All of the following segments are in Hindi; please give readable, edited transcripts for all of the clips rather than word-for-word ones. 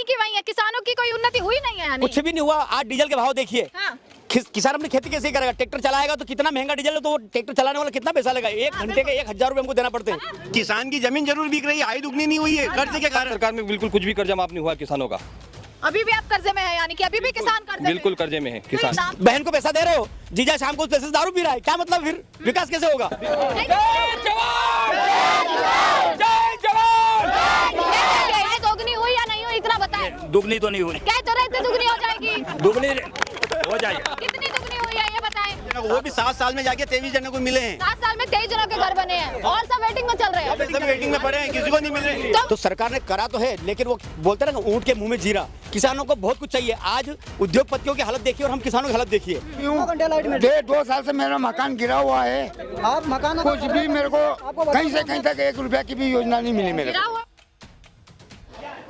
वहीं की वहीं है, किसानों की कोई उन्नति हुई नहीं है यानी। कुछ भी नहीं हुआ। आज डीजल के भाव देखिए। हाँ। किसान अपनी खेती कैसे करेगा? ट्रैक्टर चलाएगा तो कितना महंगा डीजल है, तो वो ट्रैक्टर चलाने वाला कितना पैसा लेगा? 1 घंटे के 1000 रुपए हमको देना पड़ते हैं। किसान की जमीन जरूर बिक रही है, आय दुगनी नहीं हुई है कर्ज के कारण। सरकार में बिल्कुल कुछ भी कर्जा माफ नहीं हुआ किसानों का। अभी भी आप कर्जे में है यानी कि अभी भी किसान कर्जे में बिल्कुल कर्जे में है किसान। बहन को पैसा दे रहे हो, जीजा शाम को पैसे से दारू पी रहा है, क्या मतलब? फिर विकास कैसे होगा? ये दोगुनी हुई या नहीं हुई इतना बताएं। दुगनी तो नहीं हुई, कह तो रहे थे दुगनी हो जाएगी, दुगनी हो जाएगी। कितनी दुगनी हुई है ये बताएं। वो भी 7 साल में जाके 23 जनों को मिले हैं। 7 साल में 23 जनों के घर बने हैं और सब वेटिंग में चल रहे हैं। सब वेटिंग में पड़े हैं, किसी को नहीं मिल रहे। तो सरकार ने करा तो है, लेकिन वो बोलते हैं ना ऊंट के मुंह में जीरा। किसानों को बहुत कुछ चाहिए। आज उद्योगपतियों की हालत देखिए और हम किसानों की हालत देखिए। 1.5 साल से मेरा मकान गिरा हुआ है। आप मकान कुछ भी मेरे को कहीं से कहीं तक 1 रुपया की भी योजना नहीं मिली मेरे को।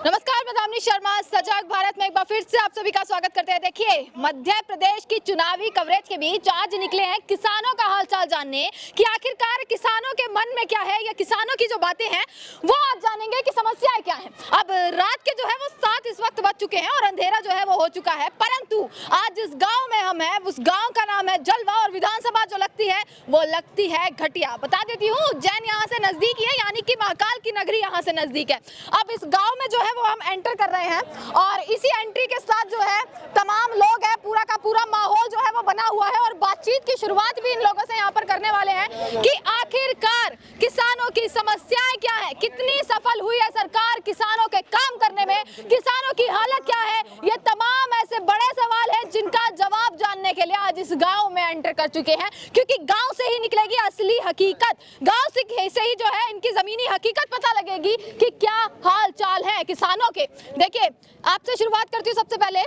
नमस्कार, मैं दामिनी शर्मा सजग भारत में एक बार फिर से आप सभी का स्वागत करते हैं। देखिए, मध्य प्रदेश की चुनावी कवरेज के बीच आज निकले हैं किसानों का हालचाल जानने कि आखिरकार किसानों के मन में क्या है या किसानों की जो बातें हैं वो आज जानेंगे कि समस्याएं क्या हैं। अब रात के जो है वो 7 इस वक्त बज चुके हैं और अंधेरा जो है वो हो चुका है, परंतु आज जिस गाँव में हम हैं उस गाँव का नाम है जलवा और विधानसभा जो लगती है वो लगती है घटिया। बता देती हूँ, उज्जैन यहाँ से नजदीक है, यानी कि महाकाल की नगरी यहाँ से नजदीक है। अब इस गाँव में जो है वो हम एंटर कर रहे हैं और इसी एंट्री के साथ जो है तमाम लोग हैं, पूरा का पूरा माहौल जो है वो बना हुआ है और बातचीत की शुरुआत भी इन लोगों से यहाँ पर करने वाले हैं कि आखिरकार किसानों की समस्याएं क्या है, कितनी सफल हुई है सरकार किसानों के काम करने में, किसानों की हालत क्या है। ये तमाम ऐसे बड़े सवाल हैं जिनका जवाब जानने के लिए आज इस गाँव में एंटर कर चुके हैं, क्योंकि गाँव से ही निकलेगी असली हकीकत। गाँव से ही जो है इनकी जमीनी हकीकत पता लगेगी कि क्या हाल चाल है किसानों के। देखिए, आपसे शुरुआत करती हूँ सबसे पहले।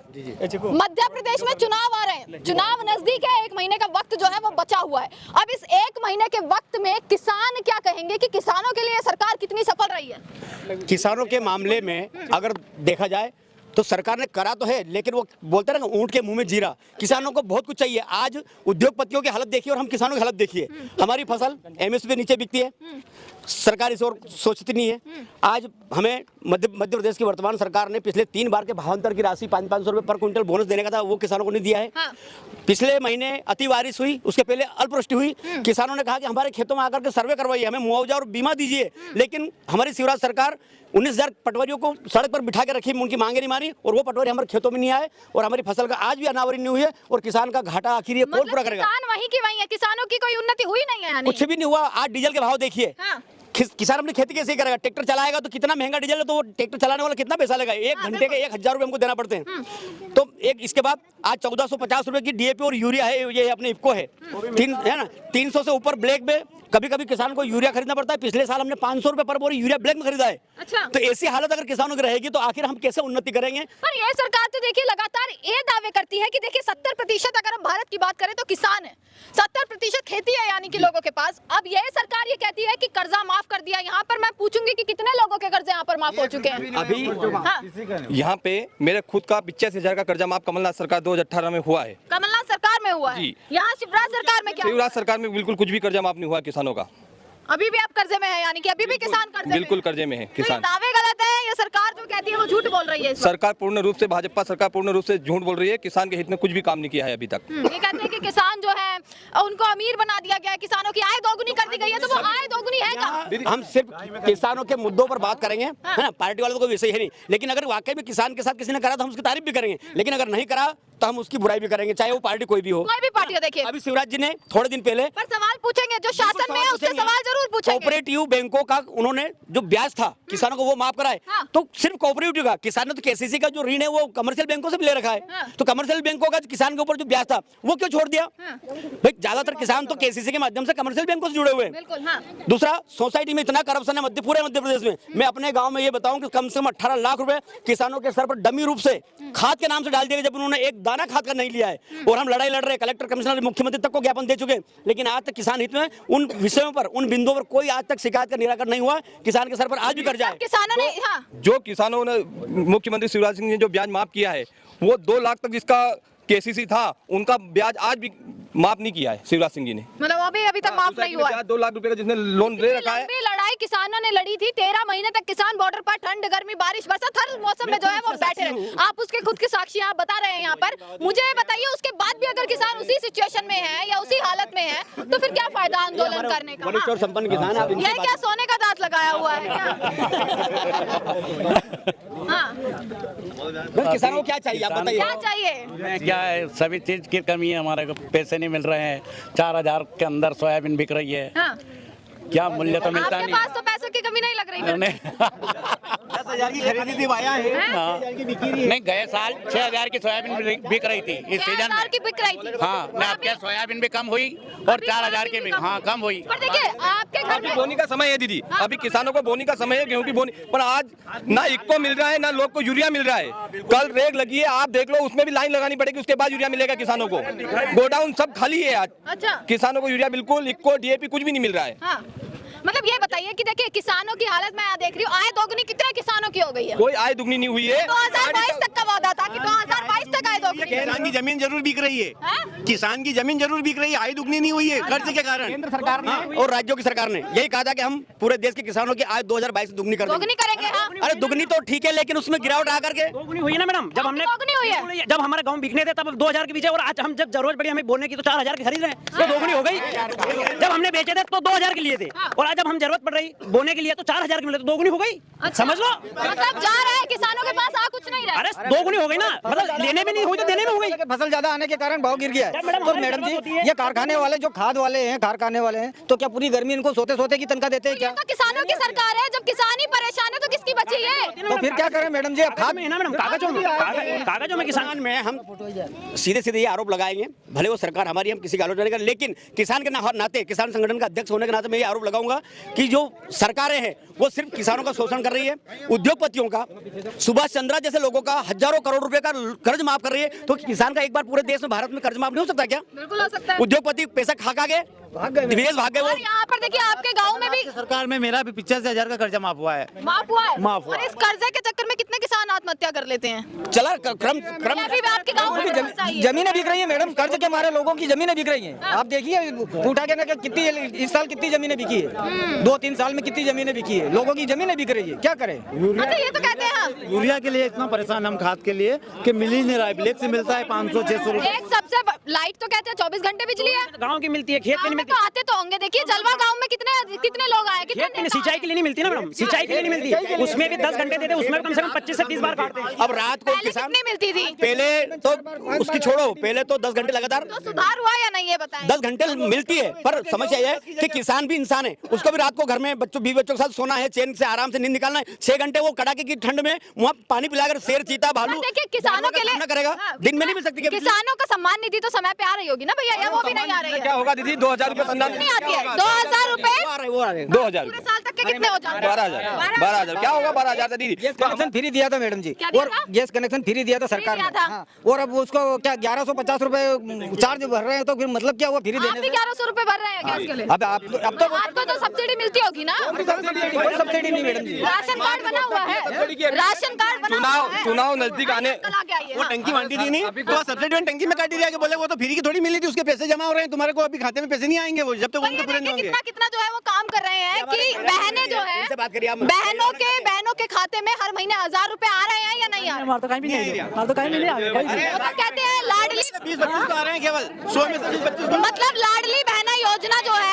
मध्य प्रदेश में चुनाव आ रहे हैं, चुनाव नजदीक है, 1 महीने का वक्त जो है वो बचा हुआ है। अब इस 1 महीने के वक्त में किसान क्या कहेंगे कि किसानों के लिए सरकार कितनी सफल रही है? किसानों के मामले में अगर देखा जाए तो सरकार ने करा तो है, लेकिन वो बोलते हैं ना ऊंट के मुंह में जीरा। किसानों को बहुत कुछ चाहिए। आज उद्योगपतियों की हालत देखिए और हम किसानों की हालत देखिए। हमारी फसल एमएसपी पे नीचे बिकती है, सरकार इस ओर सोचती नहीं है। आज हमें मध्य प्रदेश की वर्तमान सरकार ने पिछले 3 बार के भावांतर की राशि 500 रुपये पर क्विंटल बोनस देने का था, वो किसानों को नहीं दिया है। हाँ। पिछले महीने अति बारिश हुई, उसके पहले अल्पवृष्टि हुई। किसानों ने कहा कि हमारे खेतों में आकर के सर्वे करवाइए, हमें मुआवजा और बीमा दीजिए, लेकिन हमारी शिवराज सरकार 19,000 पटवारियों को सड़क पर बिठा के रखी, उनकी मांगे नहीं मारी और वो पटवारी हमारे खेतों में नहीं आए और हमारी फसल का आज भी अनावरण नहीं हुई है और किसान का घाटा आखिर ये कौन पूरा करेगा? किसान वहीं की वहीं है, किसानों की कोई उन्नति हुई नहीं है यानी। कुछ भी नहीं हुआ। आज डीजल के भाव देखिए। हाँ। किसान अपनी खेती कैसे करेगा? ट्रैक्टर चलाएगा तो कितना महंगा डीजल है, तो वो ट्रैक्टर चलाने वाला कितना पैसा लेगा? 1 घंटे के 1000 रुपए हमको देना पड़ते हैं। तो एक इसके बाद आज 1450 रुपए की डीएपी और यूरिया है, ये अपने इफको है, 3 है ना, 300 से ऊपर ब्लैक में कभी कभी किसान को यूरिया खरीदना पड़ता है। पिछले साल हमने 500 रुपए पर बोरी यूरिया ब्लैक में खरीदा है। अच्छा। तो ऐसी हालत अगर किसानों की रहेगी तो आखिर हम कैसे उन्नति करेंगे? पर ये सरकार तो देखिए लगातार ये दावे करती है कि देखिए 70% अगर हम भारत की बात करें तो किसान है, 70% खेती है यानी कि लोगों के पास। अब ये सरकार ये कहती है कि कर्जा माफ कर दिया। यहाँ पर मैं पूछूंगी कि कितने लोगों के कर्जे यहाँ पर माफ हो चुके हैं अभी? हाँ। यहाँ पे मेरे खुद का 85,000 का कर्जा माफ कमलनाथ सरकार 2018 में हुआ है। कमलनाथ सरकार में हुआ है। यहाँ शिवराज सरकार में क्या? शिवराज सरकार में बिल्कुल कुछ भी कर्जा माफ नहीं हुआ किसानों का। अभी भी आप कर्जे में है यानी कि अभी भी किसान कर्जे में? बिल्कुल कर्जे में है तो किसान। ये दावे गलत है, ये सरकार जो कहती है वो झूठ बोल रही है इस वक्त। सरकार पूर्ण रूप से, भाजपा सरकार पूर्ण रूप से झूठ बोल रही है। किसान के हित में कुछ भी काम नहीं किया है अभी तक। ये कहते हैं कि किसान जो है उनको अमीर बना दिया गया है, किसानों की आय दोगुनी कर दी गई है, तो वो आय दोगुनी है क्या? हम सिर्फ किसानों के मुद्दों पर बात करेंगे, है ना, पार्टी वालों को विषय है नहीं। लेकिन अगर वाकई में किसान के साथ किसी ने करा तो हम उसकी तारीफ भी करेंगे, लेकिन अगर नहीं करा तो हम उसकी बुराई भी करेंगे, चाहे वो पार्टी कोई भी हो। कोई भी पार्टी हो। देखिए, अभी शिवराज जी ने थोड़े दिन पहले पर सवाल पूछेंगे, जो शासन में है उससे सवाल जरूर पूछेंगे। कोऑपरेटिव बैंकों का उन्होंने जो ब्याज था किसानों को वो माफ कराए। हाँ। तो सिर्फ कोऑपरेटिव का, किसान ने तो केसीसी का जो ऋण है वो कमर्शियल बैंकों से भी ले रखा है। हाँ। तो कमर्शियल बैंकों का किसान के ऊपर जो ब्याज था वो क्यों छोड़ दिया? हाँ। भाई ज्यादातर किसान तो केसीसी के माध्यम से कमर्शियल बैंकों से जुड़े हुए हैं। बिल्कुल। हाँ। दूसरा, सोसाइटी में इतना करप्शन है पूरे मध्य प्रदेश में। मैं अपने गांव में ये बताऊं कि कम से कम 18 लाख रुपए किसानों के सर पर डमी रूप से खाद के नाम से डाल दिए, जब उन्होंने एक दाना खाद का नहीं लिया है। और हम लड़ाई लड़ रहे, कलेक्टर, कमिश्नर, मुख्यमंत्री तक को ज्ञापन दे चुके हैं, लेकिन आज तक किसान हित में उन विषयों पर, उन बिंदुओं पर कोई आज तक शिकायत का निराकरण नहीं हुआ। किसान के सर पर आज भी कर्जा है। किसानों ने हाँ। जो किसानों ने, मुख्यमंत्री शिवराज सिंह ने जो ब्याज माफ किया है वो 2 लाख तक जिसका केसीसी था उनका ब्याज आज भी माफ नहीं किया है शिवराज सिंह जी ने। मतलब अभी तक माफ नहीं हुआ है। 2 लाख रुपए का जिसने लोन ले रखा है। लंबी लड़ाई लड़ाई किसानों ने लड़ी थी। 13 महीने तक किसान बॉर्डर पर ठंड, गर्मी, बारिश, बरसात हर मौसम में जो है वो बैठे रहे। आप उसके खुद की साक्षी आप बता रहे हैं यहाँ पर। मुझे बताइए, उसके बाद भी अगर किसान उसी सिचुएशन में है या उसी हालत में है तो फिर क्या फायदा आंदोलन करने का? वरिष्ठ और संपन्न किसान आप यह क्या सोने का दांत लगाया हुआ है क्या? हाँ, किसानों को क्या चाहिए आप बताइए? क्या चाहिए? क्या है, सभी चीज की कमी है, हमारे को पैसे नहीं मिल रहे हैं। 4000 के अंदर सोयाबीन बिक रही है। हाँ, क्या मूल्य तो मिलता आपके नहीं। पास तो पैसों की कमी नहीं लग रही है। नहीं 10,000 की खरीदी थी आया है, 10,000 की बिकी रही है। नहीं, गए साल 6000 की सोयाबीन बिक रही थी इस सीजन 6,000 में। की बिक रही थी। हाँ, मैं अब क्या सोयाबीन भी कम हुई और 4000 की भी, हाँ कम हुई। पर देखिए आपके घर अभी में बोनी का समय है दीदी, अभी किसानों को बोनी का समय है, गेहूं की बोनी। पर आज ना इक्को मिल रहा है ना लोग को यूरिया मिल रहा है। कल रेग लगी है, आप देख लो, उसमें भी लाइन लगानी पड़ेगी, उसके बाद यूरिया मिलेगा किसानों को। गोडाउन सब खाली है आज। अच्छा, किसानों को यूरिया बिल्कुल, इक्को, डीएपी कुछ भी नहीं मिल रहा है। हाँ, मतलब ये बताइए कि देखिए किसानों की हालत मैं यहाँ देख रही हूँ, आय दोगुनी कितने किसानों की हो गई है? कोई आय दुगनी नहीं हुई है। 2022 तक का वादा था कि 2022 तक आय दोगुनी। किसान की जमीन जरूर बिक रही है, हैं? किसान की जमीन जरूर बिक रही है, आय दुगनी नहीं हुई है कर्ज के कारण। केंद्र सरकार ने और राज्यों की सरकार ने यही कहा था कि हम पूरे देश के किसानों की आय 2022 से दुगनी कर देंगे। दोगुनी करेंगे। हाँ, अरे दुगनी तो ठीक है, लेकिन उसमें गिरावट आ करके दोगुनी हुई ना मैडम। जब हमने दोगुनी हुई है। जब हमारे गांव बिकने थे तब 2000 के बीजे, और आज हम जब जरूरत पड़ी हमें बोलने की तो 4000 के खरीद रहे हैं, तो दोगुनी हो गई। जब हमने बेचे थे तो 2000 के लिए थे, और आज जब हम जरूरत पड़ रही बोने के लिए तो 4000 के मिले, तो दोगुनी हो गई। समझ लो, मतलब जा रहा है किसानों के पास आ कुछ नहीं रहा। अरे दोगुनी हो गई ना, मतलब लेने में नहीं हुई तो देने में हो गई। फसल ज्यादा आने के कारण भाव गिर गया है। मैडम, तो मैडम जी, ये कारखाने वाले जो खाद वाले हैं, कारखाने वाले हैं, तो क्या पूरी गर्मी इनको सोते सोते की तनख्वाह देते हैं क्या? तो किसानों की सरकार है, जब किसान ही परेशान है तो किसकी बची है? तो फिर क्या करें मैडम जी? अब खाद में है ना मैडम, कागजों में किसान में हम सीधे सीधे ये आरोप लगाएंगे, भले वो सरकार हमारी, हम किसी का आलोचना नहीं करें, लेकिन किसान के नाते, किसान संगठन का अध्यक्ष होने के नाते मैं ये आरोप लगाऊंगा कि जो सरकारें हैं वो सिर्फ किसानों का शोषण कर रही है, उद्योगपतियों का, सुभाष चंद्रा जैसे लोगों का हजारों करोड़ रुपए का कर्ज माफ कर रही है। तो किसान का एक बार पूरे देश में, भारत में कर्ज माफ नहीं हो सकता क्या? बिल्कुल हो सकता है। उद्योगपति पैसा खा गए, विदेश भाग गए वो। और यहाँ पर देखिए आपके गांव में भी सरकार में मेरा भी 85,000 का कर्जा माफ हुआ है। माफ हुआ है। माफ हुआ। और इस कर्जे के चक्कर में कितने किसान आत्महत्या कर लेते हैं? चला क्रम अभी भी आपके गांव में चाहिए। जमीनें बिक रही है मैडम, कर्ज के मारे लोगों की जमीनें बिक रही हैं। आप देखिए उठा के ना कि कितनी इस साल कितनी जमीनें बिकी है, 2-3 साल में कितनी जमीनें बिकी है, लोगों की जमीनें बिक रही है। क्या करें? अच्छा, ये तो कहते हैं हम। यूरिया के लिए इतना परेशान हम खाद के लिए कि मिल ही नहीं रहा है, ब्लैक से मिलता है 500-600 रुपए। एक सबसे लाइट तो कहते हैं 24 घंटे बिजली है, गाँव की मिलती है, खेत में नहीं मिलती। तो आते तो होंगे। देखिए जलवा गांव में कितने लोग आए, कितने खेत में सिंचाई के लिए नहीं मिलती ना मैडम, सिंचाई के लिए नहीं मिलती, उसमें भी 10 घंटे देते, उसमें कम से कम 25 से 30 बार काटते हैं। अब रात को पहले किसान कितनी मिलती थी? पहले तो उसकी छोड़ो, पहले तो 10 घंटे लगातार, तो सुधार हुआ या नहीं ये बताएं? 10 घंटे मिलती है, पर समस्या यह है कि किसान भी इंसान है, उसको भी रात को घर में बीवी बच्चों के साथ सोना है, चैन से आराम से नींद निकालना है। 6 घंटे वो कड़ाके की ठंड में वहाँ पानी पिलाकर शेर, चीता, भालू देखिए किसानों के लिए करेगा, दिन में नहीं मिल सकती। किसानों का सम्मान निधि तो समय पे आ रही होगी ना भैया, या वो भी नहीं आ रही है? क्या होगा दीदी? 2000 रुपये नहीं आती है। 2000 रुपए वो आ रहे 2000, पूरे साल तक के कितने हो जाते हैं? 12,000 क्या होगा? 12,000 था दीदी। गैस कनेक्शन फ्री दिया था मैडम जी, क्या दिया और था? गैस कनेक्शन फ्री दिया था सरकार दिया ने। था। हाँ, और अब उसको क्या 1150 रुपए चार्ज भर रहे हैं, तो फिर मतलब क्या हुआ फ्री आप देने भी से? 1100 रुपए भर रहे हैं गैस के लिए? अब तो आपको तो सब्सिडी मिलती होगी ना? कोई सब्सिडी नहीं मैडम जी। राशन कार्ड बना हुआ है, राशन कार्ड बना हुआ है। चुनाव नजदीक आने, कल आके आइए। वो टंकी बांटी थी नहीं, तो सब्सिडी में टंकी में काटी दिया कि बोले वो तो फ्री की थोड़ी मिली थी, उसके पैसे जमा हो रहे हैं, तुम्हारे को अभी खाते में पैसे नहीं आएंगे, वो जब तक उनके पूरे नहीं होंगे। कितना कितना जो है वो काम कर रहे हैं कि बहनें जो है, से बात करिए आप। बहनों के खाते में हर महीने 1000 रुपए आ रहे हैं या नहीं आ रहे? हमारे तो कहीं भी नहीं है, हमारे तो कहीं भी नहीं आ रहा। वो तो कहते हैं लाडली 20-25 तो आ रहे हैं केवल, 100 में से 20-25 को। मतलब लाडली बहना योजना जो है,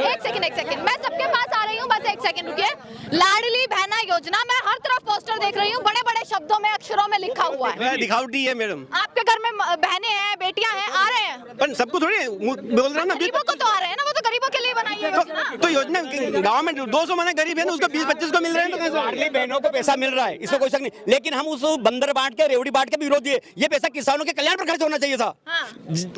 एक सेकंड मैं सबके पास आ रही हूँ, बस एक सेकंड रुकिए। लाडली बहना योजना, मैं हर तरफ पोस्टर देख रही हूँ, बड़े बड़े शब्दों में अक्षरों में लिखा हुआ है। वह दिखावटी है मैडम, आपके घर में बहनें हैं, बेटियां हैं, आ रहे हैं? पर सबको थोड़ी बोल रहे हैं ना। गरीबों को तो आ रहे हैं ना, वो तो गरीबों के लिए बनाई है योजना। तो योजना गांव में 200 माने गरीब है ना, उसको 20-25 को मिल रहे हैं, तो कैसे? लाडली बहनों को पैसा मिल रहा है, इसमें कोई शक नहीं, लेकिन हम उस बंदर बांट के, रेवड़ी बांट के भी विरोधी है। ये पैसा किसानों के कल्याण पर खर्च होना चाहिए था। हाँ।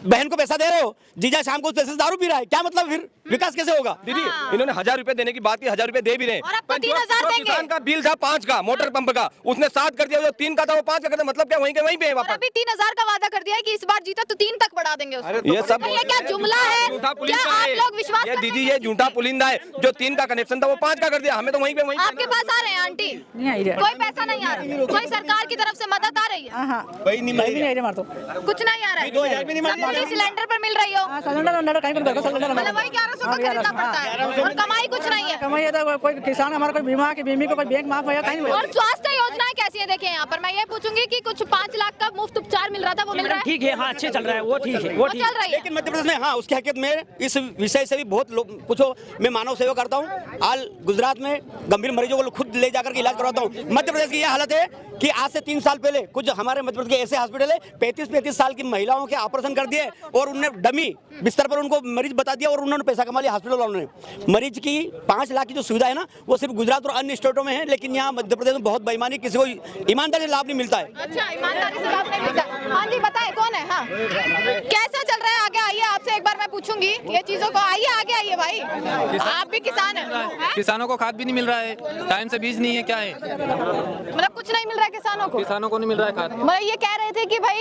बहन को पैसा दे रहे हो, जीजा शाम को उस पैसे से दारू पी रहा है, क्या मतलब? फिर विकास कैसे होगा? दीदी इन्होंने 1000 रुपए देने की बात की, 1000 रुपए दे भी रहे। और अब तो 3000 जो देंगे। किसान का बिल था 5 का, मोटर पंप का, उसने 7 कर दिया, जो 3 का था वो 5 का कर दिया, मतलब क्या वहीं के वहीं पे है और वापस। अभी 3000 का वादा कर दिया है कि इस बार जीता तो 3 तक बढ़ा देंगे उसको। ये सब ये क्या जुमला है? झूठा क्या पुलिंदा आप है लोग विश्वास ये करते दीदी, हैं? ये झूठा पुलिंदा है। जो 3 का कनेक्शन था वो 5 का कर दिया, हमें तो वहीं पे वहीं। आपके पास आ रहे हैं आंटी? नहीं आई रहा। कोई पैसा नहीं आ रहा, कोई सरकार की तरफ से मदद आ रही है? वही नहीं नहीं आ रहा हमारे तो। कुछ नहीं आ रहा है। 2000 भी नहीं मिल रहा। सब्सिडी सिलेंडर पर मिल रही हो? सिलेंडर कहीं पर मतलब वही 1100 का खरीदना पड़ता है और कमाई कुछ नहीं है। कमाई है तो कोई किसान हमारा कोई बीमा की बीमी को कोई बैंक माफ होया कहीं नहीं और स्वास्थ्य योजनाएं कैसी है देखिए यहाँ पर मैं ये पूछूंगी कि कुछ 5 लाख का मुफ्त उपचार मिल रहा था वो मिल रहा है? ठीक है, हाँ अच्छे चल रहा है, वो ठीक है, वो चल रही है। लेकिन मध्य प्रदेश में हाँ उसकी हकीकत में इस विषय से भी बहुत लोग पूछो, मैं मानव सेवा करता हूँ, हाल गुजरात में गंभीर मरीजों को खुद ले जाकर के इलाज करवाता हूँ। मध्य प्रदेश की यह हालत है कि आज से 3 साल पहले कुछ हमारे मध्य प्रदेश के ऐसे हॉस्पिटल है 35-35 साल की महिलाओं के ऑपरेशन कर दिए और उन्होंने डमी बिस्तर पर उनको मरीज बता दिया और उन्होंने पैसा कमा लिया हॉस्पिटल वालों ने। मरीज की 5 लाख की जो सुविधा है ना वो सिर्फ गुजरात और अन्य स्टेटों में है, लेकिन यहाँ मध्य प्रदेश में बहुत बेईमानी, किसी को ईमानदारी से लाभ नहीं मिलता है। अच्छा, ईमानदारी से लाभ नहीं मिलता। हाँ जी बताए कौन है? हाँ कैसा चल रहा है? आगे आइए, आपसे एक बार मैं पूछूंगी ये चीजों को। आइए आगे आइए भाई, आप भी किसान हैं। किसानों को खाद भी नहीं मिल रहा है, टाइम से बीज नहीं है, क्या है मतलब कुछ नहीं मिल रहा है किसानों को नहीं मिल रहा है खाद। मतलब ये कह रहे थे कि भाई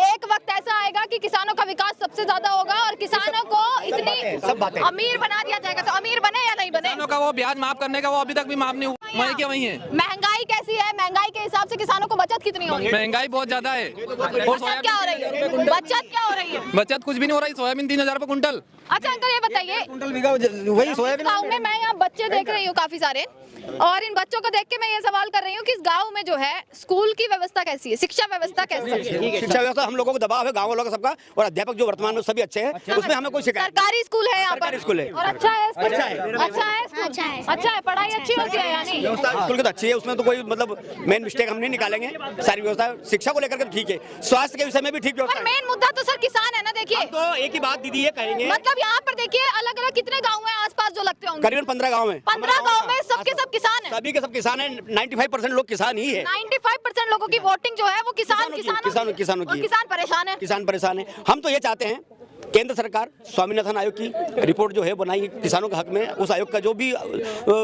एक वक्त ऐसा आएगा कि किसानों का विकास सबसे ज्यादा होगा और किसानों को इतनी अमीर बना दिया जाएगा। तो अमीर बने या नहीं बने? किसानों का वो ब्याज माफ करने का वो अभी तक भी माफ नहीं हुआ, वही क्या वही है। महंगाई कैसी है? महंगाई के हिसाब से किसानों को बचत कितनी होगी? महंगाई बहुत ज्यादा है। बचत क्या हो रही है? बचत क्या हो रही है? बचत कुछ भी नहीं हो रही, सोयाबीन 3000 रुपए कुंटल। अच्छा अंकल ये बताइए, कुंटल बिका वही सोयाबीन। गाँव में मैं यहाँ बच्चे देख रही हूँ काफी सारे, और इन बच्चों को देख के मैं ये सवाल कर रही हूँ कि इस गांव में जो है स्कूल की व्यवस्था कैसी है, शिक्षा व्यवस्था कैसी है? शिक्षा व्यवस्था हम लोगों को दबाव है, गाँव वालों का सबका, और अध्यापक जो वर्तमान में सभी अच्छे हैं, उसमें हमें कोई शिकायत। सरकारी स्कूल है यहाँ पर? सरकारी स्कूल है। और अच्छा है? अच्छा है। अच्छा है स्कूल? अच्छा है, पढ़ाई अच्छी होती है यानी? व्यवस्था स्कूल की तो अच्छी है, उसमें तो कोई मतलब मेन मिस्टेक हम नहीं निकालेंगे। सारी व्यवस्था शिक्षा को लेकर के ठीक है, स्वास्थ्य के विषय में भी ठीक व्यवस्था है। मेन मुद्दा तो सर किसान है ना। देखिए तो एक ही बात दीदी ये कहेंगे, मतलब यहाँ पर देखिए अलग अलग कितने गाँव है आसपास जो लगते होंगे? करीबन 15 गाँव है। 15 गाँव में सबके सब किसान है? सभी के सब किसान है, 95% लोग किसान ही है। 95% लोगों की वोटिंग जो है वो किसानों की है। किसान परेशान है। किसान परेशान है। हम तो ये चाहते हैं केंद्र सरकार स्वामीनाथन आयोग की रिपोर्ट जो है बनाई किसानों के हक में, उस आयोग का जो भी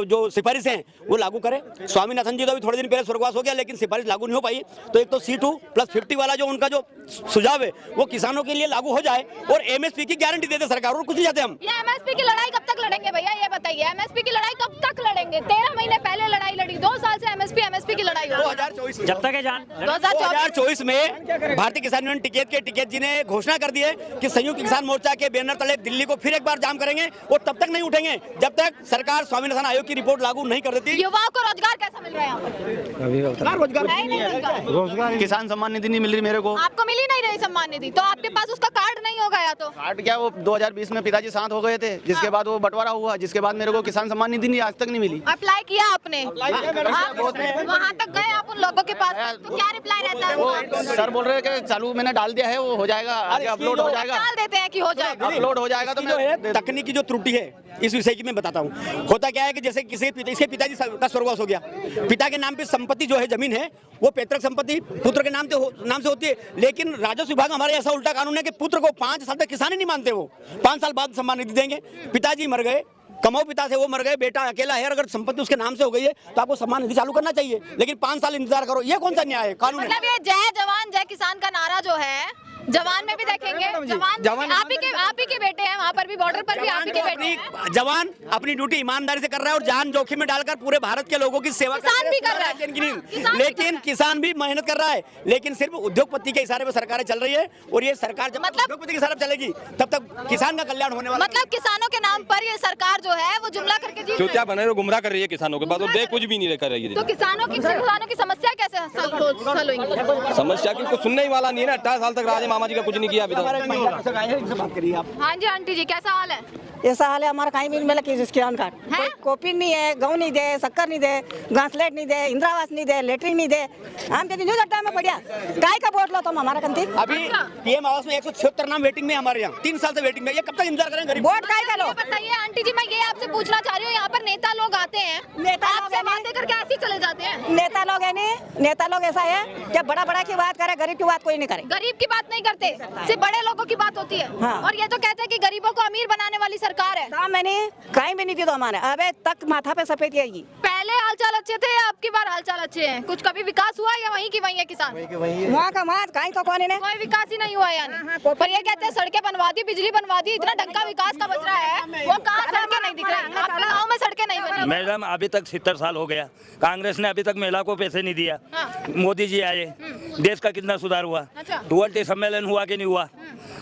जो सिफारिश है वो लागू करे। स्वामीनाथन जी तो अभी थोड़े दिन पहले स्वर्गवास हो गया, लेकिन सिफारिश लागू नहीं हो पाई। तो एक तो C2+50 वाला जो उनका जो सुझाव है वो किसानों के लिए लागू हो जाए और MSP की गारंटी दे दे सरकार, और कुछ नहीं चाहते हम। ये MSP की लड़ाई कब तक लड़ेंगे भैया, ये बताइए? MSP की लड़ाई कब तक लड़ेंगे? 13 महीने पहले लड़ाई लड़ी, 2 साल से MSP की लड़ाई हो रही है। 2024 जब तक है जान 2024 में भारतीय किसान यूनियन टिकैत जी ने घोषणा कर दी है कि संयुक्त किसान मोर्चा के बैनर तले दिल्ली को फिर एक बार जाम करेंगे, और तब तक नहीं उठेंगे जब तक सरकार स्वामीनाथन आयोग की रिपोर्ट लागू नहीं कर देती। युवाओं को रोजगार कैसा मिल रहा है यहाँ पर? रोजगार किसान सम्मान निधि नहीं मिल रही मेरे को। आपको मिली नहीं रही सम्मान निधि, तो आपके पास उसका कार्ड नहीं होगा या तो? कार्ड क्या, वो 2020 में पिताजी शांत हो गए थे, जिसके बाद वो बंटवारा हुआ, जिसके बाद मेरे को किसान सम्मान निधि नहीं आज तक नहीं मिली। अप्लाई किया आपने? वहाँ तक गए आप उन लोगों के पास, तो क्या रिप्लाई रहता है? वो सर बोल रहे हैं कि चालू मैंने डाल दिया है, वो हो जाएगा, आगे अपलोड हो जाएगा। डाल देते हैं कि हो जाएगा, अपलोड हो जाएगा। तो जो है तकनीकी जो त्रुटि है इस विषय की मैं बताता हूँ। होता क्या है कि जैसे इसके पिताजी का स्वर्गवास हो गया, पिता के नाम पे संपत्ति जो है जमीन है वो पैतृक संपत्ति पुत्र के नाम से होती है, लेकिन राजस्व विभाग हमारे ऐसा उल्टा कानून है कि पुत्र को 5 साल तक किसान ही नहीं मानते, वो 5 साल बाद सम्मान निधि देंगे। पिताजी मर गए, कमाऊ पिता थे, वो मर गए, बेटा अकेला है, अगर संपत्ति उसके नाम से हो गई है तो आपको सम्मान निधि चालू करना चाहिए, लेकिन 5 साल इंतजार करो, ये कौन सा न्याय है? कानून है। मतलब ये जय जवान जय किसान का नारा जो है, जवान में भी देखेंगे, जवान आप ही के बेटे हैं, वहाँ पर भी बॉर्डर पर भी आप ही के बेटे हैं। जवान अपनी ड्यूटी ईमानदारी से कर रहा है और जान जोखिम में डालकर पूरे भारत के लोगों की सेवा किसान भी कर रहा है, लेकिन किसान भी मेहनत कर रहा है, लेकिन सिर्फ उद्योगपति के इशारे पर सरकारें चल रही है, और ये सरकार जब उद्योगपति के इशारे पर चलेगी तब तक किसान का कल्याण होने वाला। मतलब किसानों के नाम पर ये सरकार जो है वो जुमला करके जीत जो क्या बना रही है, गुमराह कर रही है किसानों के बाद, कुछ भी नहीं कर रही है। तो किसानों की समस्या कैसे हल होगी? समस्या की कुछ सुनने ही वाला नहीं है ना। 18 साल तक राजे मामा जी का कुछ नहीं किया अभी तक। हाँ जी आंटी जी, कैसा हाल है? ऐसा हाल है हमारा कहीं भी नहीं मिला किसान कार्ड, कॉपी नहीं है, गेहूं नहीं दे, शक्कर नहीं दे, घासलेट नहीं दे, इंदिरा आवास नहीं दे, लेटरिन नहीं दे। हम कहते न्यूज अड्डा में बढ़िया काय का वोट लो तुम हमारा कंती। अभी PM आवास में 176 नाम वेटिंग में हमारे यहाँ, 3 साल से वेटिंग में, ये कब तक इंतजार करें गरीब? वोट काय का लो? बताइए आंटी जी, मैं ये आपसे पूछना चाह रही हूँ, यहाँ पर नेता लोग आते हैं, नेता आपसे बातें करके ऐसे ही चले जाते हैं। नेता लोग है नहीं, नेता लोग ऐसा है कि बड़ा की बात करे, गरीब की बात कोई नहीं करे। गरीब की बात नहीं करते, सिर्फ बड़े लोगों की बात होती है। हाँ। और ये तो कहते हैं कि गरीबों को अमीर बनाने वाली सरकार है। मैंने कहीं भी नहीं दी तो हमारे अबे तक माथा पे सफेद आएगी। पहले हालचाल अच्छे थे या आपकी बार हालचाल अच्छे हैं? कुछ कभी विकास हुआ या वहीं की वहीं है किसान? वहाँ का मात कहीं का कौन है, कोई विकास ही नहीं हुआ यानी। पर ये कहते हैं सड़कें बनवा दी, बिजली बनवा दी, इतना ढंग का विकास का बच रहा है, वो कहाँ सड़कें नहीं दिख रही? आपके गाँव में सड़कें नहीं बनी। मैडम अभी तक 70 साल हो गया, कांग्रेस ने अभी तक महिला को पैसे नहीं दिया। मोदी जी आए, देश का कितना सुधार हुआ? 12 सम्मेलन हुआ कि नहीं हुआ?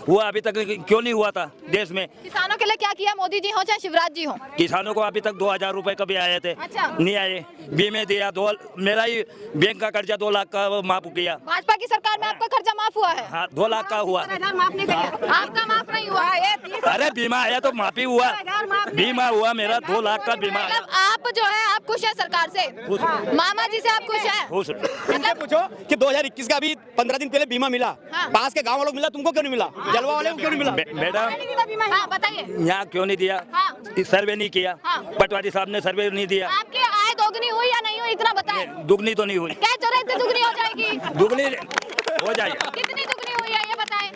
हुआ अभी तक क्यों नहीं हुआ था देश में? किसानों के लिए क्या किया मोदी जी हो चाहे शिवराज जी हो? किसानों को अभी तक 2000 रुपए कभी आए थे, अच्छा। नहीं आए। बीमे दिया, मेरा ही बैंक का कर्जा 2 लाख का माफ किया। भाजपा की सरकार में आपका खर्चा माफ हुआ है? हाँ, 2 लाख का हुआ। माफ नहीं किया, आपका माफ नहीं हुआ? अरे बीमा आया तो माफी हुआ, बीमा हुआ मेरा 2 लाख का बीमा आया। मतलब आप जो है आप खुश है सरकार से? मामा जी से आप खुश है? खुश। इनसे पूछो कि 2021 का भी 15 दिन पहले बीमा मिला, हाँ। पास के गांव वालों को मिला, तुमको क्यों नहीं मिला? जलवा वाले को क्यों नहीं मिला? मैडम हाँ बताइए। यहाँ क्यों नहीं दिया? हाँ। सर्वे नहीं किया, हाँ। पटवारी साहब ने सर्वे नहीं दिया। आपकी आय दोगुनी हुई या नहीं हुई इतना बताएं? दुगनी तो नहीं हुई, क्या जो रहते दुगनी हो जाएगी? दुगनी हो जाएगी। कितनी दुगनी हुई है ये बताएं?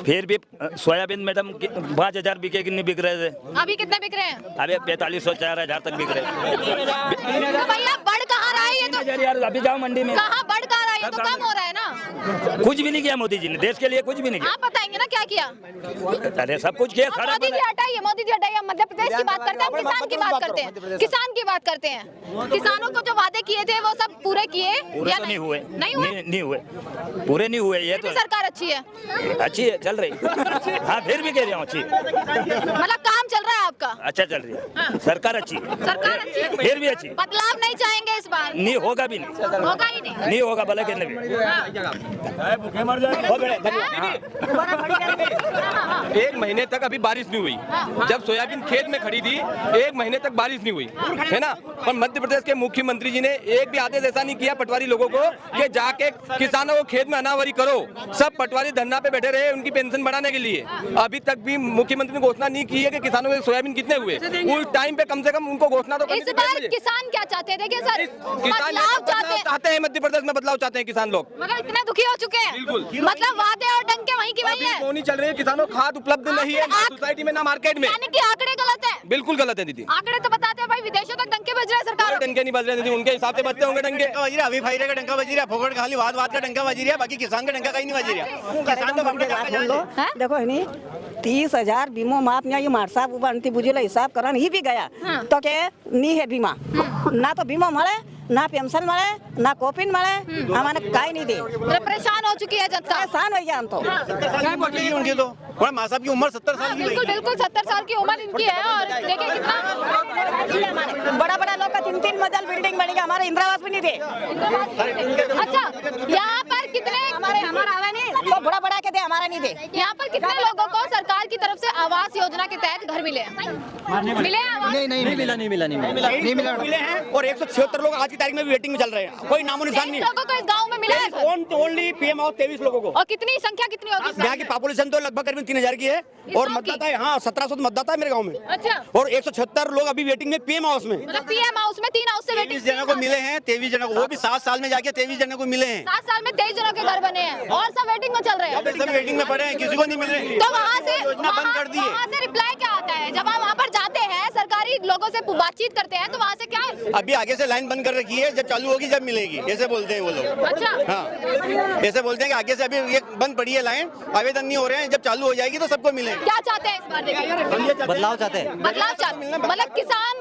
फिर भी सोयाबीन मैडम 5000 बिके कि नहीं बिक रहे थे? अभी कितने बिक रहे हैं? अरे 4500 4000 तक बिक रहे हैं। तो भैया बढ़ कहाँ रहा है ये तो? यार अभी जाओ मंडी में, कहाँ बढ़ कहाँ रहा है ये तो कम हो रहा है ना? कुछ भी नहीं किया मोदी जी ने, देश के लिए कुछ भी नहीं आप बताएंगे ना क्या किया? किया। अरे सब कुछ किया। अब मोदी जी हटाइए, मोदी जी हटाइए। हम मध्य प्रदेश की बात करते हैं, हम किसान की बात करते हैं, किसान की बात करते हैं। किसानों को जो वादे किए थे वो सब पूरे किए पूरे या तो नहीं हुए, नहीं हुए? नहीं हुए, पूरे नहीं हुए। ये तो सरकार अच्छी है, अच्छी है, चल रही। हाँ फिर भी कह रहा हूँ अच्छी, मतलब काम चल रहा है आपका? अच्छा चल रही है, हाँ। सरकार अच्छी है, सरकार अच्छी है, फिर भी अच्छी। बदलाव नहीं चाहेंगे इस बार? नहीं होगा भी नहीं, होगा ही नहीं। नहीं होगा भले कहने भी। एक महीने तक अभी बारिश नहीं हुई। जब सोयाबीन खेत में खड़ी थी 1 महीने तक बारिश नहीं हुई, है ना? और मध्य प्रदेश के मुख्यमंत्री जी ने एक भी आदेश ऐसा नहीं किया पटवारी लोगों को कि जाके किसानों को खेत में अनावरी करो। सब पटवारी धरना पे बैठे रहे उनकी पेंशन बढ़ाने के लिए। अभी तक भी मुख्यमंत्री ने घोषणा नहीं की है कि किसानों के सोयाबीन कितने हुए। उस टाइम पे कम से कम उनको घोषणा तो इस बार किसान क्या चाहते हैं? देखिए सर, किसान बदलाव चाहते हैं, मध्य प्रदेश में बदलाव चाहते हैं किसान लोग। मगर इतने दुखी हो चुके हैं, बिल्कुल। मतलब वादे और डंके वहीं की वहीं है। नहीं चल रही है, किसानों को खाद उपलब्ध नहीं है ना सोसाइटी में ना मार्केट में। यानी कि आंकड़े गलत है? बिल्कुल गलत है दीदी, आंकड़े तो बताते हैं भाई विदेशों तक डंके बज रहे हैं सरकार। डंके नहीं बज रहे दीदी, उनके हिसाब से बजते होंगे डंके। बज रहा, अभी फायरे का डंका बज रहा, फोकट खाली वाद का डंका बज रहा, बाकी किसान का डंका कहीं नहीं बज रहा। किसान तो देखो है नहीं 30,000 बीमो माफ नहीं, ये मार साहब ऊपर बुझे हिसाब करन ही भी गया तो के नहीं है बीमा, ना तो बीमा मळे ना पेंशन मळे ना कोपिन मळे, हमारे काई नहीं दे। परेशान हो चुकी है जनता, परेशान हो गया हम तो। उनकी तो और माँ साहब की उम्र 70 साल की बिल्कुल बिल्कुल 70 साल की उम्र इनकी है। और देखिए कितना बड़ा बड़ा लोग का 3-3 मंजिल बिल्डिंग बनेगा, हमारे इंदिरावास भी नहीं दे। अच्छा, यहाँ पर कितने हमारा आवा नहीं तो बड़ा बड़ा के दे, हमारा नहीं दे। यहाँ पर कितने लोगों को सरकार की तरफ से आवास योजना के तहत घर मिले हैं? मिले हैं आवास? मिले हैं और 176 लोग आज की तारीख में भी वेटिंग में चल रहे हैं, कोई नामो निशान नहीं। लोगों को इस गाँव में मिला है घर? ओनली पीएम और 23 लोगों को। और कितनी संख्या कितनी होगी? यहाँ की पॉपुलेशन तो लगभग करीबन 3000 की है और मतदाता है, हाँ 1700 मतदाता है मेरे गांव में। अच्छा, और 176 लोग अभी वेटिंग में पीएम हाउस में। मतलब पीएम हाउस में 3 हाउस से 23 जनों को मिले हैं, 23 जनों को, वो भी 7 साल में जाके 23 जनों को मिले हैं। 7 साल में 23 जनों के घर बने हैं और सब वेटिंग में चल रहे हैं। सब वेटिंग में पड़े हैं, किसी को नहीं मिल रहे। तो वहाँ से योजना बंद कर दी है। वहाँ से रिप्लाई क्या आता है जब आप वहाँ पर जाते हैं, सरकारी लोगों से बातचीत करते हैं तो वहाँ से क्या है? अभी आगे से लाइन बंद कर रखी है, जब चालू होगी जब मिलेगी, ऐसे बोलते हैं वो लोग। अच्छा, हाँ, ऐसे बोलते हैं कि आगे से अभी ये बंद पड़ी है लाइन, आवेदन नहीं हो रहे हैं, जब चालू हो जाएगी तो सबको मिलेगा। क्या चाहते हैं इस बार? देखिए बदलाव चाहते हैं। बदलाव चाहते हैं, मतलब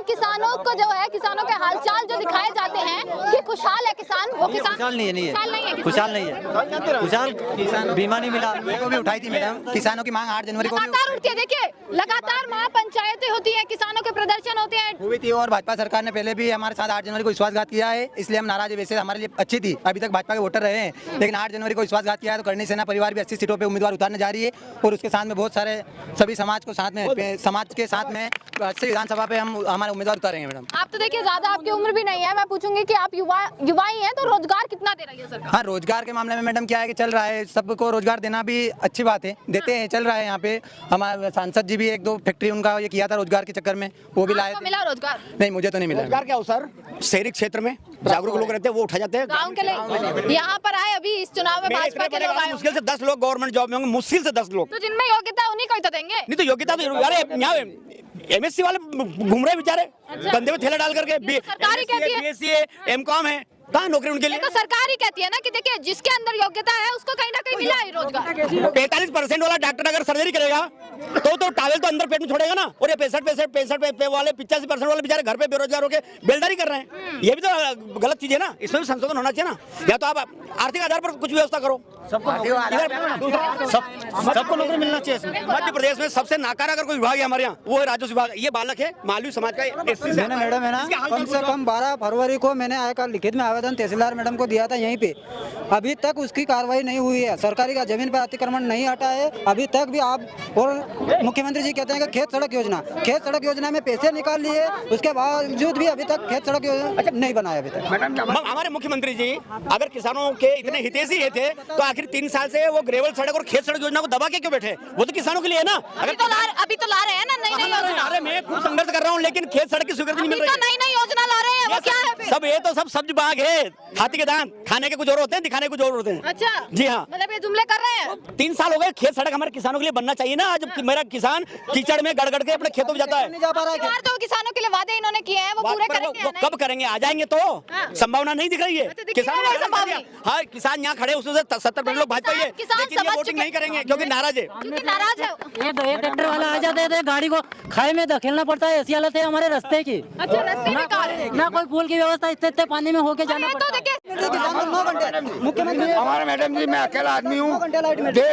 किसानों को जो है, किसानों के हालचाल जो दिखाए जाते हैं कि खुशहाल है किसान, वो किसान खुशहाल नहीं है, खुशहाल नहीं है। खुशहाल किसान बीमा नहीं मिला, को भी उठाई थी मैडम, किसानों की मांग 8 जनवरी को लगातार उठती है। देखिए लगातार महापंचायतें होती है, किसानों के प्रदर्शन होते हैं। हुई थी और भाजपा सरकार ने पहले भी हमारे साथ 8 जनवरी को विश्वासघात किया है, इसलिए हम नाराज है। वैसे हमारे लिए अच्छी थी, अभी तक भाजपा के वोटर रहे हैं, लेकिन 8 जनवरी को विश्वासघात किया है तो करणी सेना परिवार भी 80 सीटों पे उम्मीदवार उतारने जा रही है और उसके साथ में बहुत सारे सभी समाज को साथ में, समाज के साथ में 80 विधानसभा पे हम हमारे उम्मीदवार उतारेंगे मैडम। आप तो देखिए ज्यादा आपकी उम्र भी नहीं है, मैं पूछूंगी कि आप युवा ही हैं तो रोजगार कितना दे रही है सरकार? हाँ, रोजगार के मामले में मैडम क्या है कि चल रहा है, सबको रोजगार देना भी अच्छी बात है, देते हैं, चल रहा है। यहाँ पे हमारे सांसद जी भी 1-2 फैक्ट्री उनका ये किया था रोजगार के चक्कर में, वो भी लाए। मिला रोजगार? नहीं, मुझे तो नहीं मिला। रोजगार क्या हो सर, शहरी क्षेत्र में जागरूक लोग रहते हैं, वो उठा जाते हैं। गाँव के लिए यहाँ पर आए, अभी इस चुनाव में भाजपा के लोग आए, मुश्किल से 10 लोग गवर्नमेंट जॉब में होंगे, मुश्किल से 10 लोग। तो जिनमें योग्यता है उन्हीं को ही तो देंगे। नहीं तो योग्यता तो अरे यहाँ MSc वाले घूम रहे बेचारे, कंधे में थैला डाल करके। सरकारी कहती है BSc M.Com है, कहाँ नौकरी उनके लिए? तो सरकार ही कहती है ना कि देखिए जिसके अंदर योग्यता है उसको कहीं ना कहीं मिला है रोजगार। 45% वाला डॉक्टर अगर सर्जरी करेगा तो टावल तो अंदर पेट में छोड़ेगा ना, और ये 65% वाले 85% वाले बेचारे घर पे बेरोजगार होकर बेलदारी कर रहे हैं। ये भी तो गलत चीज है ना, इसमें भी संशोधन होना चाहिए ना। या तो आप आर्थिक आधार पर कुछ व्यवस्था करो, सबको नौकरी मिलना चाहिए इसमें। मध्य प्रदेश में सबसे नाकारा अगर कोई विभाग है हमारे यहाँ, वो है राजस्व विभाग। ये बालक है मालवी समाज का SC से। मैंने मैडम है ना, कम से कम 12 फरवरी को मैंने आयकर लिखित में आवेदन तहसीलदार मैडम को दिया था यहीं पे। अभी तक उसकी कार्रवाई नहीं हुई है। सरकारी का जमीन पर अतिक्रमण नहीं हटा है अभी तक भी। आप और मुख्यमंत्री जी कहते हैं कि खेत सड़क योजना में पैसे निकाल लिए, उसके बावजूद भी अभी तक खेत सड़क योजना नहीं बनाया अभी तक। हमारे मुख्यमंत्री जी अगर किसानों के इतने हितैषी है थे तो आखिर 3 साल से वो ग्रेवल सड़क और खेत सड़क योजना को दबा के क्यों बैठे? वो तो किसानों के लिए है ना। अभी तो ला रहे हैं ना नई योजना। मैं खूब संघर्ष कर रहा हूँ लेकिन खेत सड़क की स्वीकृति नहीं मिल रही। नई योजना ला रहे हैं, वो क्या है? सब ये तो सब सब्ज बाग है, हाथी के दांत, खाने के कुछ और होते हैं, दिखाने के कुछ और होते हैं। अच्छा जी हाँ, मतलब ये जुमले कर रहे हैं। 3 साल हो गए, खेत सड़क हमारे किसानों के लिए बनना चाहिए ना। जब मेरा किसान कीचड़ में गड़ के अपने खेतों में जाता है। तो किसानों के लिए वादे इन्होंने किए हैं, वो पूरे करेंगे। वो कब करेंगे? आ जाएंगे तो संभावना नहीं दिख रही है किसानों। हाँ, किसान यहाँ खड़े उसमें 70% लोग भाजपा है, लेकिन ये वोटिंग नहीं करेंगे क्योंकि नाराज है। नाराज है। ये ट्रैक्टर वाला आ जाते थे, गाड़ी को खाई में धकेलना पड़ता है। ऐसी हालत है हमारे रास्ते की। अच्छा, रास्ते में ना कोई पुल की व्यवस्था, इतने पानी में होके जाना तो देखिए मुख्यमंत्री हमारे मैडम जी, मैं अकेला आदमी हूँ।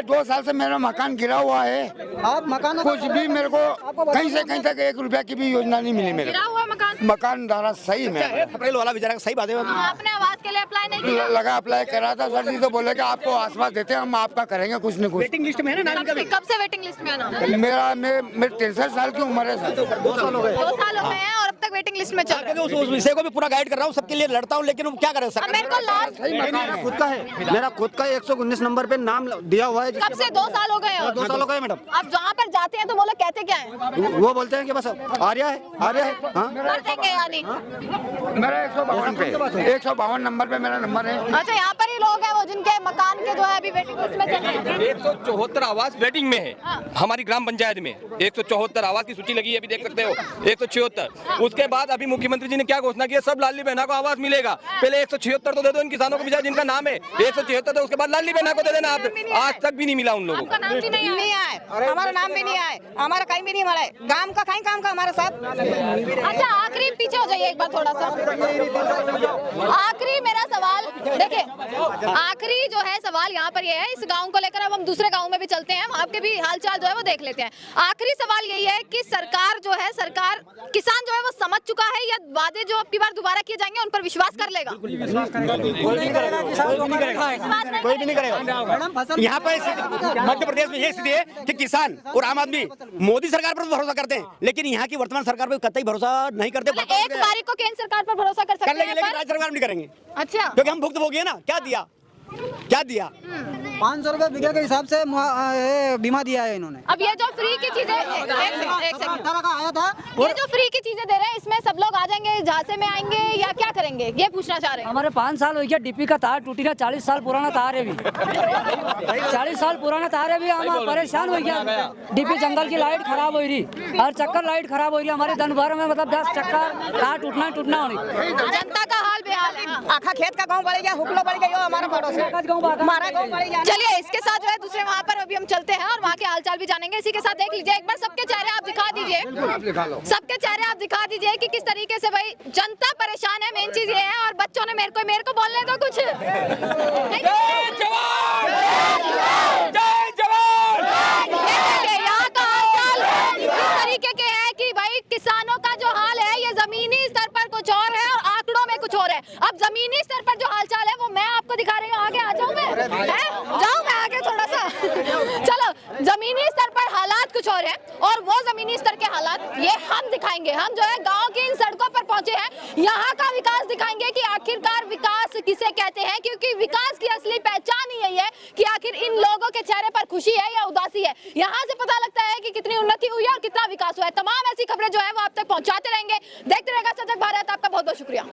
2 साल से मेरा मकान गिरा हुआ है। आप मकान कुछ भी मेरे को कहीं से कहीं तक 1 रुपया की भी योजना नहीं मिली मेरे गिरा हुआ मकान धारा सही में। अप्रैल वाला बेचारा सही बात है। आपने आवास के लिए अप्लाई नहीं किया? लगा अप्लाई करा था सर जी, तो बोले कि आपको आश्वास देते हैं, हम आपका करेंगे कुछ न कुछ। वेटिंग लिस्ट में है ना? कब से वेटिंग लिस्ट में है ना? मेरी 63 साल की उम्र है सर। 2 साल हो गए। 2 साल हो गए हैं और अब तक वेटिंग लिस्ट में चल रहे हैं। उस विषय को भी पूरा गाइड कर रहा हूँ, सबके लिए लड़ता हूँ, लेकिन क्या करें सर? मेरे को लास्ट मेरा खुद का है, मेरा खुद का 119 नंबर पे नाम दिया हुआ है। कब से 2 साल हो गए हैं? 2 साल हो गए मैडम। अब जहाँ पर जाते हैं तो वो लोग कहते क्या है? वो बोलते हैं कि बस आर्या है। हाँ, कर देंगे यानी। मेरा 152 नंबर पे मेरा नंबर है। अच्छा, यहाँ पर ही लोग हैं वो जिनके मकान के जो है अभी वेटिंग लिस्ट में चल रहे हैं। 174 आवास वेटिंग में है हमारी ग्राम पंचायत में। 174 आवास की सूची लगी है, अभी देख सकते हो 176। उसके बाद अभी मुख्यमंत्री जी ने क्या घोषणा की है, सब लाडली बहना को आवास मिलेगा। पहले 176 तो दे दो इन किसानों को बेचारे जिनका नाम है 176, तो उसके बाद लाडली बहना को दे देना। आप आज तक भी नहीं मिला उन लोगों को। नाम भी नहीं आया, हमारा नाम भी नहीं आया, हमारा कहीं भी नहीं मिला है। काम का कहीं काम का हमारा साहब। अच्छा, आखिरी पीछे हो जाइए एक बार थोड़ा सा। आखिरी मेरा सवाल देखिए, आखिरी जो है सवाल यहाँ पर ये है, इस गांव को लेकर अब हम दूसरे गांव में भी चलते हैं, आपके भी हालचाल जो है वो देख लेते हैं। आखिरी सवाल यही है कि सरकार जो है, सरकार किसान जो है वो समझ चुका है या वादे जो अब की बार दोबारा किए जाएंगे उन पर विश्वास कर लेगा? कोई भी नहीं करेगा। यहाँ पर मध्य प्रदेश में ये स्थिति है कि किसान और आम आदमी मोदी सरकार पर भरोसा करते हैं, लेकिन यहाँ की वर्तमान सरकार पर कतई भरोसा नहीं करते। एक बारी को केंद्र सरकार पर भरोसा कर सकते हैं, लेकिन राज्य सरकार नहीं करेंगे। अच्छा, क्योंकि हम भुक्तभोगी है ना। क्या दिया? 500 रुपए बीघे के हिसाब से बीमा दिया है इन्होंने। अब ये जो फ्री की चीजें, एक सेकंड, आया था, ये जो फ्री की चीजें दे रहे हैं, इसमें सब लोग आ जाएंगे, झांसे में आएंगे या क्या करेंगे, ये पूछना चाह रहे हैं। हमारे 5 साल हो गया, डीपी का तार टूटी ना, 40 साल पुराना तार है। 40 साल पुराना तार है भी, हम परेशान हो गया। डीपी जंगल की लाइट खराब हो रही, हर चक्कर लाइट खराब हो रही हमारे दिन भर में, मतलब 10 चक्कर तार टूटना हो रही। जनता का हाल बेहाल है। आखा खेत का गाँव बढ़ गया, हुकलो बढ़ गया, हमारा पड़ोस है। चलिए, इसके साथ जो है दूसरे वहाँ पर अभी हम चलते हैं और वहाँ के हालचाल भी जानेंगे। इसी के साथ देख लीजिए एक बार, सबके चेहरे आप दिखा दीजिए, सबके चेहरे आप दिखा दीजिए कि किस तरीके से भाई जनता परेशान है। मेन चीज ये है, और बच्चों ने मेरे को बोलने दो कुछ। यहाँ का हालचाल इस तरीके के है कि भाई किसानों का जो हाल है ये जमीनी स्तर पर कुछ और है और आंकड़ों में कुछ और है। अब जमीनी स्तर पर जो हालचाल है वो मैं आपको दिखा रही हूँ। आगे आ जाऊँ मैं, जाऊँ मैं आगे थोड़ा सा। चलो, जमीनी स्तर पर हालात कुछ और है और वो जमीनी स्तर के हालात ये हम दिखाएंगे। हम जो है गांव की इन सड़कों पर पहुंचे हैं, यहाँ का विकास दिखाएंगे कि आखिरकार विकास किसे कहते हैं, क्योंकि विकास की असली पहचान ही यही है कि आखिर इन लोगों के चेहरे पर खुशी है या उदासी है। यहाँ से पता लगता है कि कितनी उन्नति हुई है और कितना विकास हुआ है। तमाम ऐसी खबरें जो है वो आप तक पहुंचाते रहेंगे। देखते रहेगा सजग भारत। आपका बहुत बहुत शुक्रिया।